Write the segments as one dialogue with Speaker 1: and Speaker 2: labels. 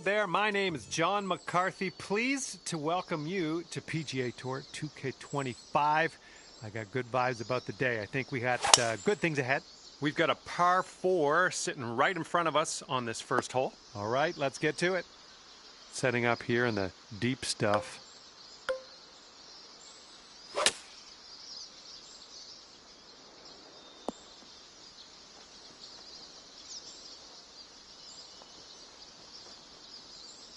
Speaker 1: there. My name is John McCarthy. Pleased to welcome you to PGA Tour 2K25. I got good vibes about the day. I think we got good things ahead. We've got a par 4 sitting right in front of us on this first hole. All right, let's get to it. Setting up here in the deep stuff.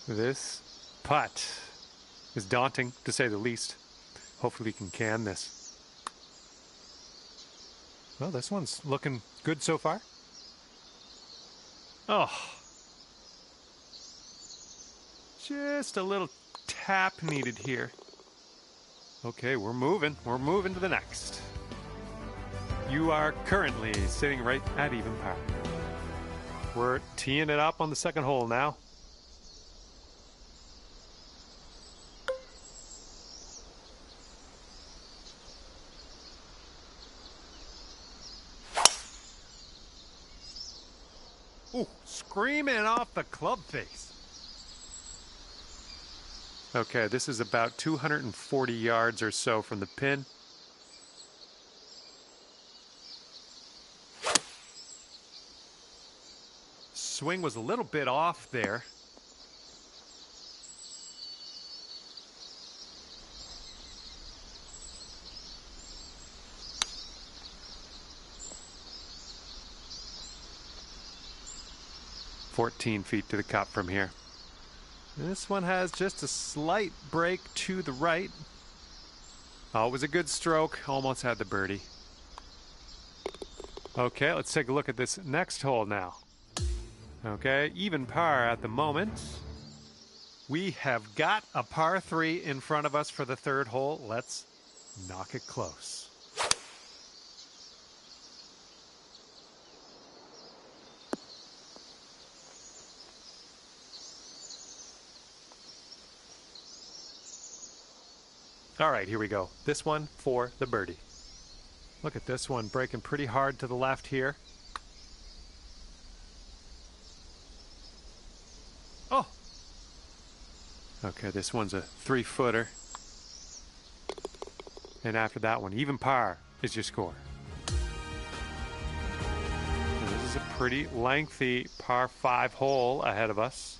Speaker 1: This putt is daunting, to say the least. Hopefully we can this. Well, this one's looking good so far. Oh. Just a little tap needed here. Okay, we're moving. We're moving to the next. You are currently sitting right at even par. We're teeing it up on the second hole now. Ooh, screaming off the club face. Okay, this is about 240 yards or so from the pin. Swing was a little bit off there. "14 feet to the cup from here." This one has just a slight break to the right. Oh, it was a good stroke. Almost had the birdie. Okay, let's take a look at this next hole now. Okay, even par at the moment. We have got a par 3 in front of us for the third hole. Let's knock it close. All right, here we go. This one for the birdie. Look at this one breaking pretty hard to the left here. Oh! Okay, this one's a 3-footer. And after that one, even par is your score. And this is a pretty lengthy par 5 hole ahead of us.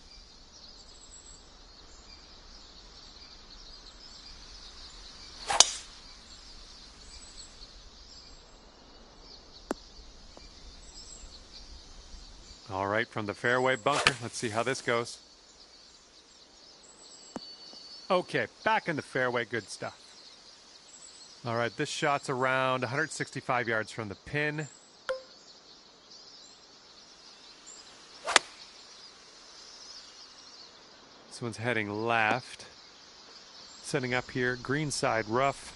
Speaker 1: All right, from the fairway bunker, let's see how this goes. Okay, back in the fairway, good stuff. All right, this shot's around 165 yards from the pin. This one's heading left. Setting up here, green side rough.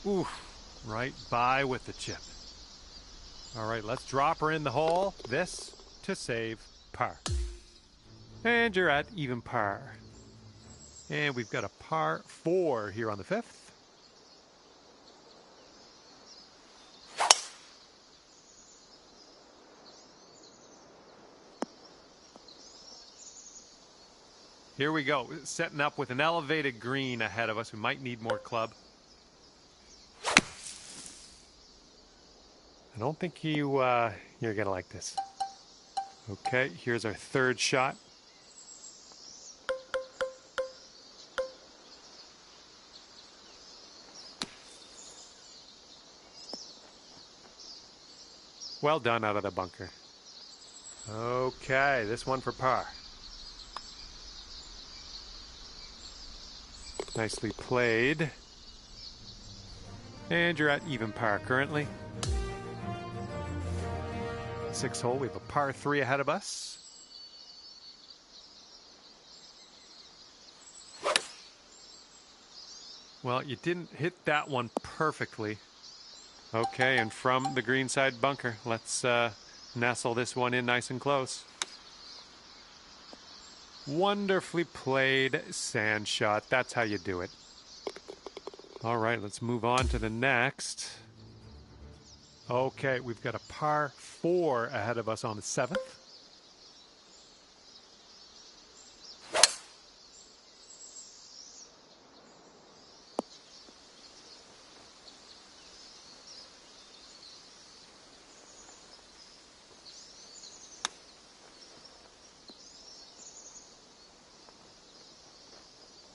Speaker 1: Ooh, right by with the chip. All right, let's drop her in the hole. This to save par. And you're at even par. And we've got a par 4 here on the 5th. Here we go, setting up with an elevated green ahead of us. We might need more club. I don't think you're gonna like this. Okay, here's our third shot. Well done out of the bunker. Okay, this one for par. Nicely played. And you're at even par currently. 6th hole, we have a par 3 ahead of us. Well, you didn't hit that one perfectly. Okay, and from the greenside bunker, let's nestle this one in nice and close. Wonderfully played sand shot. That's how you do it. All right, let's move on to the next. Okay, we've got a par 4 ahead of us on the 7th.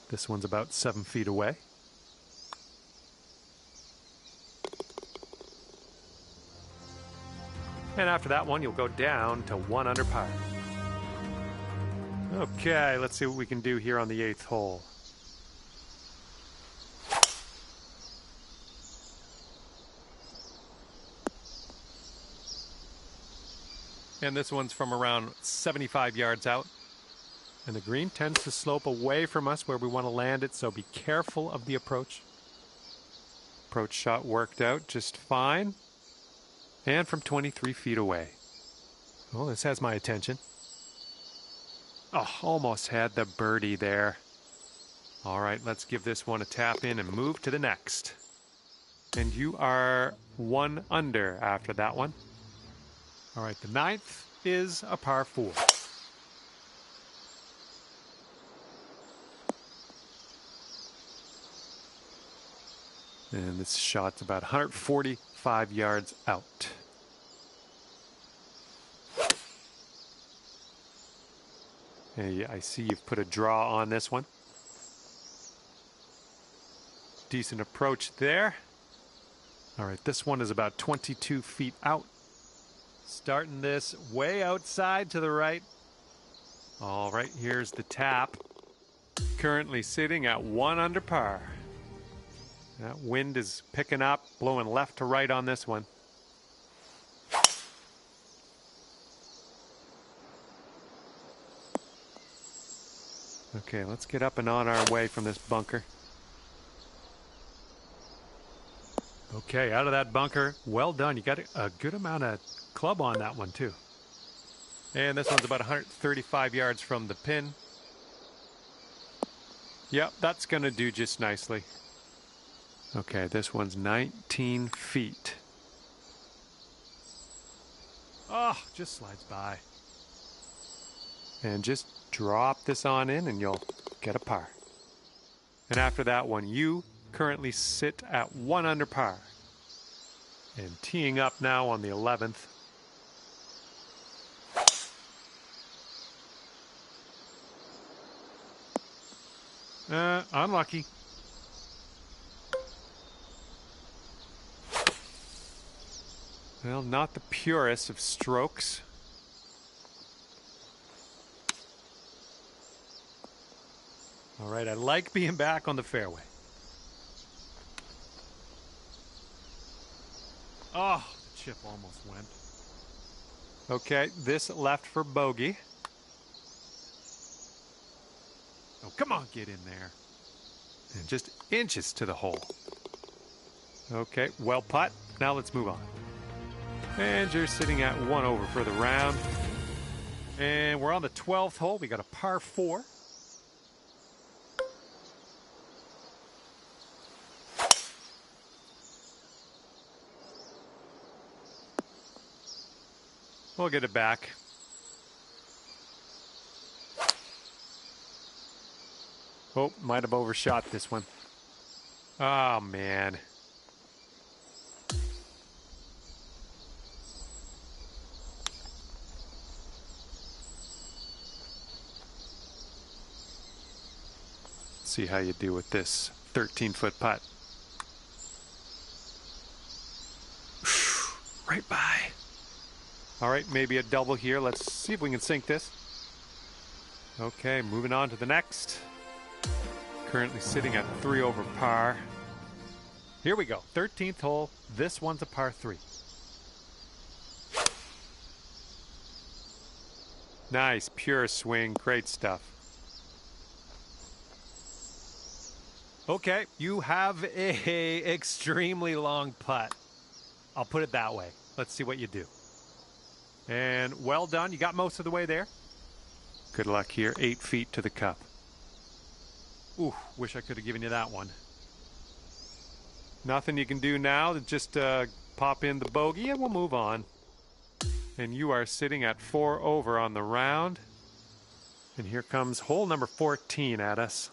Speaker 1: This one's about 7 feet away. And after that one, you'll go down to 1 under par. Okay, let's see what we can do here on the 8th hole. And this one's from around 75 yards out. And the green tends to slope away from us where we want to land it, so be careful of the approach. Approach shot worked out just fine. And from 23 feet away. Well, this has my attention. Oh, almost had the birdie there. All right, let's give this one a tap in and move to the next. And you are 1 under after that one. All right, the 9th is a par 4. And this shot's about 145 yards out. Hey, I see you've put a draw on this one. Decent approach there. All right, this one is about 22 feet out. Starting this way outside to the right. All right, here's the tap. Currently sitting at 1 under par. That wind is picking up, blowing left to right on this one. Okay, let's get up and on our way from this bunker. Okay, out of that bunker. Well done. You got a good amount of club on that one, too. And this one's about 135 yards from the pin. Yep, that's going to do just nicely. Okay, this one's 19 feet. Oh, just slides by. And just drop this on in and you'll get a par. And after that one, you currently sit at 1 under par. And teeing up now on the 11th. Unlucky. Well, not the purest of strokes. All right, I like being back on the fairway. Oh, the chip almost went. Okay, this left for bogey. Oh, come on, get in there. And just inches to the hole. Okay, well putt. Now let's move on. And you're sitting at 1 over for the round. And we're on the 12th hole. We got a par 4. We'll get it back. Oh, might have overshot this one. Oh, man. See how you do with this 13-foot putt. Right by. All right, maybe a double here. Let's see if we can sink this. Okay, moving on to the next. Currently sitting at 3 over par. Here we go, 13th hole. This one's a par 3. Nice, pure swing, great stuff. Okay, you have a extremely long putt. I'll put it that way. Let's see what you do. And well done. You got most of the way there. Good luck here. 8 feet to the cup. Ooh, wish I could have given you that one. Nothing you can do now. Just pop in the bogey and we'll move on. And you are sitting at 4 over on the round. And here comes hole number 14 at us.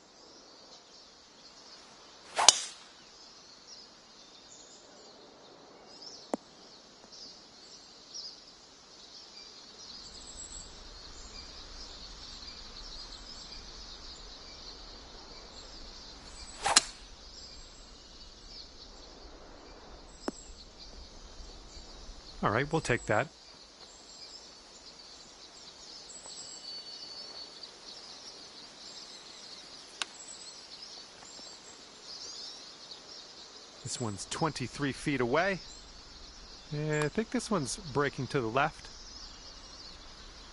Speaker 1: All right, we'll take that. This one's 23 feet away. Yeah, I think this one's breaking to the left.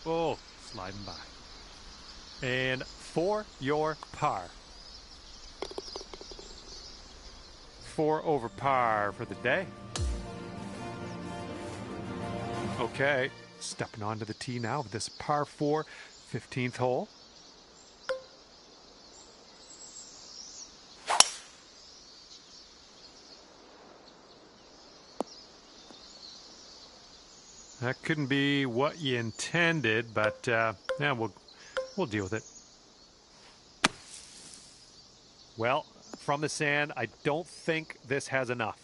Speaker 1: Oh, sliding by. And for your par. 4 over par for the day. Okay, stepping onto the tee now with this par 4, 15th hole. That couldn't be what you intended, but yeah, we'll deal with it. Well, from the sand, I don't think this has enough.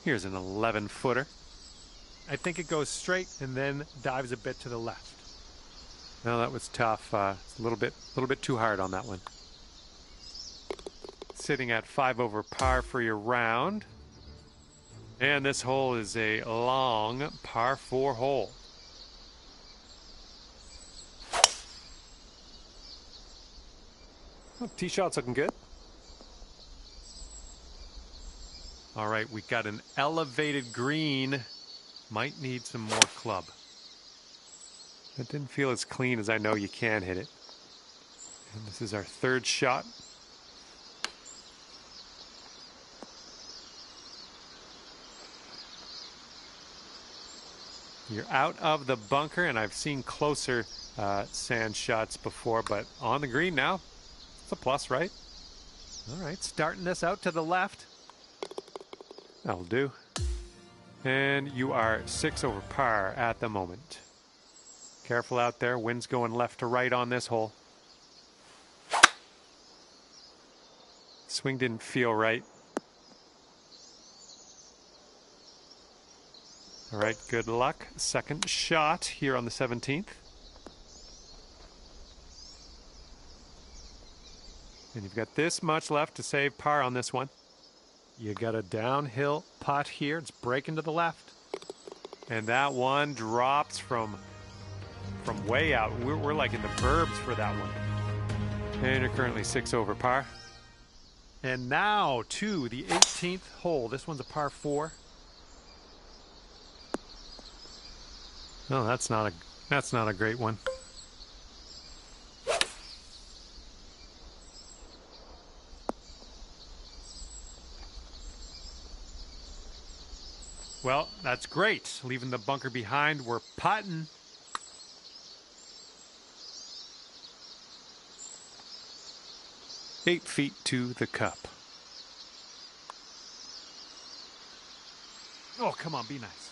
Speaker 1: Here's an 11-footer. I think it goes straight and then dives a bit to the left. No, that was tough. It's a little bit too hard on that one. Sitting at 5 over par for your round. And this hole is a long par 4 hole. Oh, tee shot's looking good. All right, we got an elevated green. Might need some more club. That didn't feel as clean as I know you can hit it. And this is our 3rd shot. You're out of the bunker, and I've seen closer sand shots before, but on the green now, it's a plus, right? All right, starting this out to the left. That'll do. And you are 6 over par at the moment. Careful out there. Wind's going left to right on this hole. Swing didn't feel right. All right, good luck. 2nd shot here on the 17th. And you've got this much left to save par on this one. You got a downhill putt here. It's breaking to the left. And that one drops from way out. We're like in the burbs for that one. And you're currently 6 over par. And now to the 18th hole. This one's a par 4. No, that's not a great one. Well, that's great. Leaving the bunker behind, we're putting. Eight feet to the cup. Oh, come on, be nice.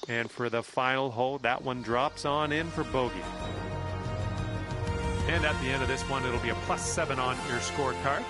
Speaker 1: And for the final hole, that one drops on in for bogey. And at the end of this one, it'll be a +7 on your scorecard.